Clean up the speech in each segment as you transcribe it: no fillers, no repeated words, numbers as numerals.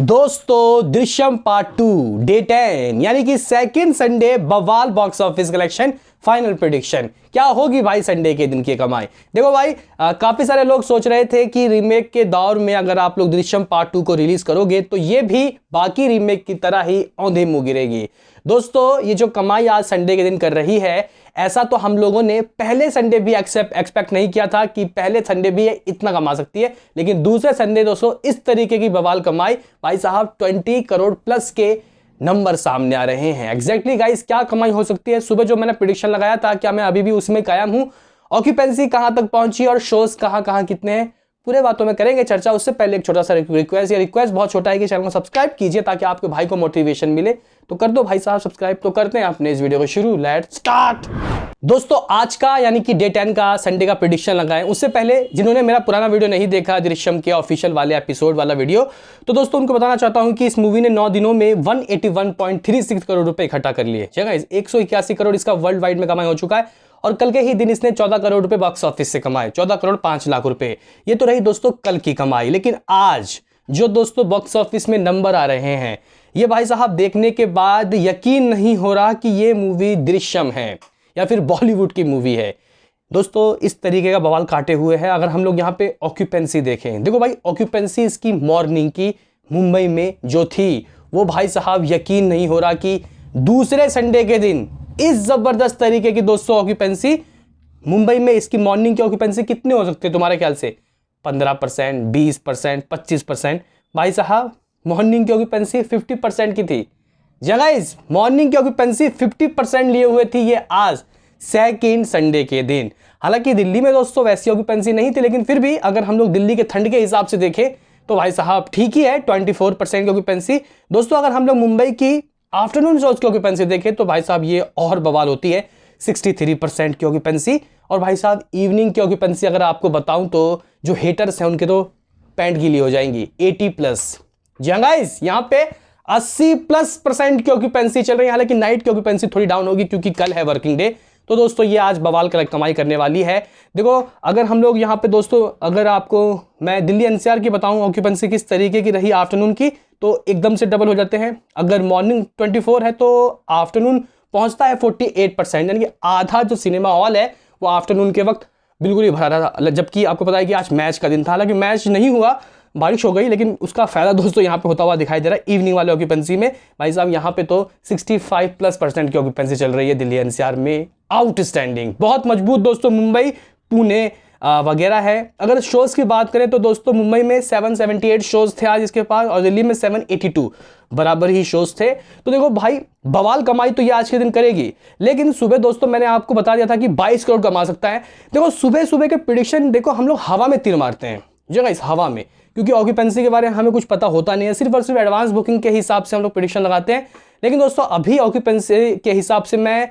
दोस्तों Drishyam part 2 day 10 यानी कि सेकंड संडे बवाल box office collection final prediction क्या होगी भाई संडे के दिन की कमाई। देखो भाई काफी सारे लोग सोच रहे थे कि रीमेक के दौर में अगर आप लोग दृश्यम पार्ट 2 को रिलीज करोगे तो ये भी बाकी रीमेक की तरह ही औंधे मुंह गिरेगी। दोस्तों ये जो कमाई आज संडे के दिन कर रही है ऐसा तो हम लोगों ने पहले संडे भी एक्सपेक्ट नहीं किया था कि पहले संडे भी ये इतना कमा सकती है, लेकिन दूसरे संडे दोस्तों इस तरीके की बवाल कमाई भाई साहब 20 करोड़ प्लस के नंबर सामने आ रहे हैं। एग्जैक्टली गाइस क्या कमाई हो सकती है, सुबह जो मैंने प्रेडिक्शन लगाया था क्या मैं अभी भी उसमें कायम हूं, ऑक्यूपेंसी कहां तक पहुंची और शोज कहां कितने हैं, पूरे बातों में करेंगे चर्चा। उससे पहले एक छोटा सा रिक्वेस्ट बहुत छोटा है कि चैनल को सब्सक्राइब कीजिए ताकि आपके भाई को मोटिवेशन मिले, तो कर दो भाई साहब सब्सक्राइब। तो करते हैं अपने इस वीडियो को शुरू, लेट्स स्टार्ट। दोस्तों आज का यानी कि डे 10 का संडे का प्रेडिक्शन लगाएं, उससे पहले जिन्होंने मेरा पुराना वीडियो नहीं देखा दृश्यम के ऑफिशियल वाले एपिसोड वाला वीडियो, तो दोस्तों उनको बताना चाहता हूं कि इस मूवी ने 9 दिनों में 181.36 करोड़ रुपए इकट्ठा कर लिए। 181 करोड़ इसका वर्ल्ड वाइड में कमाई हो चुका है और कल के ही दिन इसने 14 करोड़ रुपए बॉक्स ऑफिस से कमाए, 14 करोड़ 5 लाख रुपए। ये तो रही दोस्तों कल की कमाई, लेकिन आज जो दोस्तों बॉक्स ऑफिस में नंबर आ रहे हैं ये भाई साहब देखने के बाद यकीन नहीं हो रहा कि ये मूवी दृश्यम है या फिर बॉलीवुड की मूवी है। दोस्तों इस तरीके का बवाल काटे हुए है। अगर हम लोग यहाँ पे ऑक्यूपेंसी देखें, देखो भाई ऑक्यूपेंसी इसकी मॉर्निंग की मुंबई में जो थी वो भाई साहब यकीन नहीं हो रहा कि दूसरे संडे के दिन इस जबरदस्त तरीके की दोस्तों ऑक्यूपेंसी मुंबई में इसकी मॉर्निंग की ऑक्यूपेंसी कितने हो सकते हैं तुम्हारे ख्याल से? 15%, 20%, 25%। भाई साहब मॉर्निंग की ऑक्यूपेंसी 50% की थी। गाइस मॉर्निंग की ऑक्यूपेंसी 50% लिए हुए थी ये आज सेकंड संडे के दिन। हालांकि दिल्ली में दोस्तों वैसी ऑक्यूपेंसी नहीं थी, लेकिन फिर भी अगर हम लोग दिल्ली के ठंड के हिसाब से देखें तो भाई साहब ठीक ही है, 24% की ऑक्यूपेंसी। दोस्तों अगर हम लोग मुंबई की आफ्टरनून शोज की ऑक्यूपेंसी देखें तो भाई साहब ये और बवाल होती है, 63% की ऑक्यूपेंसी। और भाई साहब इवनिंग की ऑक्यूपेंसी अगर आपको बताऊं तो जो हेटर्स हैं उनके तो पैंट गीली हो जाएंगी, 80+। जी हाँ गाइस यहाँ पे 80+% की ऑक्यूपेंसी चल रही है। हालांकि नाइट की ऑक्यूपेंसी थोड़ी डाउन होगी क्योंकि कल है वर्किंग डे, तो दोस्तों ये आज बवाल कमाई करने वाली है। देखो अगर हम लोग यहाँ पे दोस्तों अगर आपको मैं दिल्ली एनसीआर की बताऊं ऑक्यूपेंसी किस तरीके की रही आफ्टरनून की, तो एकदम से डबल हो जाते हैं। अगर मॉर्निंग 24 है तो आफ्टरनून पहुंचता है 48%, यानी कि आधा जो सिनेमा हॉल है वो आफ्टरनून के वक्त बिल्कुल ही भरा था। जबकि आपको पता है कि आज मैच का दिन था, हालांकि मैच नहीं हुआ, बारिश हो गई, लेकिन उसका फायदा दोस्तों यहाँ पे होता हुआ दिखाई दे रहा है इवनिंग वाले ऑक्यूपेंसी में। भाई साहब यहाँ पे तो 65+% की ऑक्यूपेंसी चल रही है दिल्ली एनसीआर में। आउटस्टैंडिंग, बहुत मजबूत दोस्तों मुंबई पुणे वगैरह है। अगर शोज की बात करें तो दोस्तों मुंबई में 778 शोज थे आज इसके पास और दिल्ली में 782 बराबर ही शोज थे। तो देखो भाई बवाल कमाई तो ये आज के दिन करेगी, लेकिन सुबह दोस्तों मैंने आपको बता दिया था कि 22 करोड़ कमा सकता है। देखो सुबह सुबह के प्रेडिक्शन देखो हम लोग हवा में तीर मारते हैं जगह इस हवा में, क्योंकि ऑक्यूपेंसी के बारे में हमें कुछ पता होता नहीं है, सिर्फ और सिर्फ एडवांस बुकिंग के हिसाब से हम लोग प्रेडिक्शन लगाते हैं। लेकिन दोस्तों अभी ऑक्यूपेंसी के हिसाब से मैं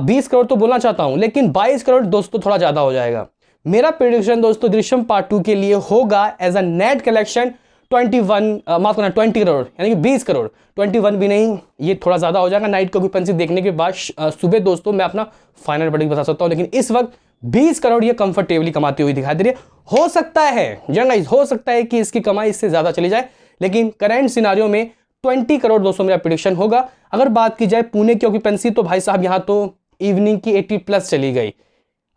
20 करोड़ तो बोलना चाहता हूं, लेकिन 22 करोड़ दोस्तों थोड़ा ज्यादा हो जाएगा। मेरा प्रेडिक्शन दोस्तों दृश्यम पार्ट 2 के लिए होगा as a net collection 20 crore, यानी कि 20 करोड़, 21 भी नहीं, ये थोड़ा ज्यादा हो जाएगा। नाइट की ऑक्यूपेंसी देखने के बाद सुबह दोस्तों मैं अपना फाइनल प्रेडिक्ट बता सकता हूं, लेकिन इस वक्त 20 करोड़ ये कंफर्टेबली कमाती हुई दिखाई दे रही है। हो सकता है गाइस, हो सकता है कि इसकी कमाई इससे ज्यादा चली जाए, लेकिन करंट सिनारियो में 20 करोड़ दोस्तों मेरा प्रेडिक्शन होगा। अगर बात की जाए पुणे की ऑक्यूपेंसी तो भाई साहब यहाँ तो इवनिंग की 80+ चली गई।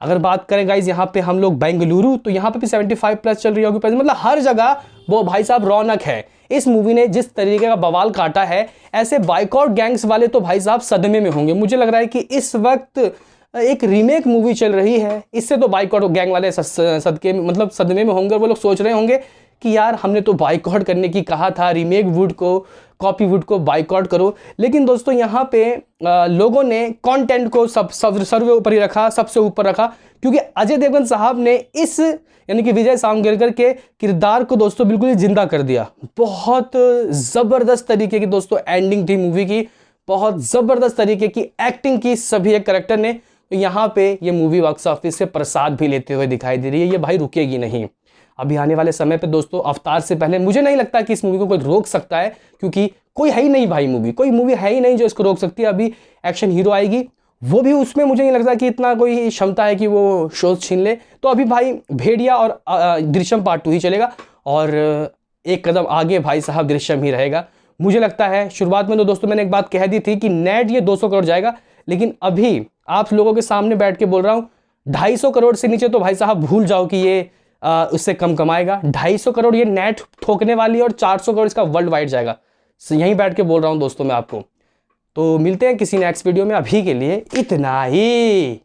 अगर बात करें गाइस यहाँ पे हम लोग बेंगलुरु तो यहाँ पे भी 75+ चल रही है ऑक्यूपेंसी। मतलब हर जगह वो भाई साहब रौनक है। इस मूवी ने जिस तरीके का बवाल काटा है, ऐसे बाइकआउट गैंग्स वाले तो भाई साहब सदमे में होंगे। मुझे लग रहा है कि इस वक्त एक रीमेक मूवी चल रही है, इससे तो बाइकआउट गैंग वाले सदके मतलब सदमे में होंगे। वो लोग सोच रहे होंगे कि यार हमने तो बाइकआउट करने की कहा था, रीमेक वुड को कॉपी वुड को बाइकआउट करो। लेकिन दोस्तों यहाँ पे लोगों ने कंटेंट को सर्वे ऊपर ही रखा, सबसे ऊपर रखा, क्योंकि अजय देवगन साहब ने इस यानी कि विजय सावंगेरकर के किरदार को दोस्तों बिल्कुल ही जिंदा कर दिया। बहुत जबरदस्त तरीके की दोस्तों एंडिंग थी मूवी की, बहुत जबरदस्त तरीके की एक्टिंग की सभी एक कैरेक्टर ने। तो यहाँ पे ये मूवी बॉक्स ऑफिस से प्रसाद भी लेते हुए दिखाई दे रही है। ये भाई रुकेगी नहीं। अभी आने वाले समय पे दोस्तों अवतार से पहले मुझे नहीं लगता कि इस मूवी को कोई रोक सकता है, क्योंकि कोई है ही नहीं भाई, कोई मूवी है ही नहीं जो इसको रोक सकती है। अभी एक्शन हीरो आएगी, वो भी उसमें मुझे नहीं लगता कि इतना कोई क्षमता है कि वो शोज छीन ले। तो अभी भाई भेड़िया और दृश्यम पार्ट 2 ही चलेगा। और एक कदम आगे भाई साहब दृश्यम ही रहेगा। मुझे लगता है शुरुआत में तो दोस्तों मैंने एक बात कह दी थी कि नेट ये 200 करोड़ जाएगा, लेकिन अभी आप लोगों के सामने बैठ के बोल रहा हूं 250 करोड़ से नीचे तो भाई साहब भूल जाओ कि ये उससे कम कमाएगा। 250 करोड़ ये नेट ठोकने वाली है और 400 करोड़ इसका वर्ल्ड वाइड जाएगा। यहीं बैठ के बोल रहा हूं दोस्तों मैं आपको। तो मिलते हैं किसी नेक्स्ट वीडियो में, अभी के लिए इतना ही।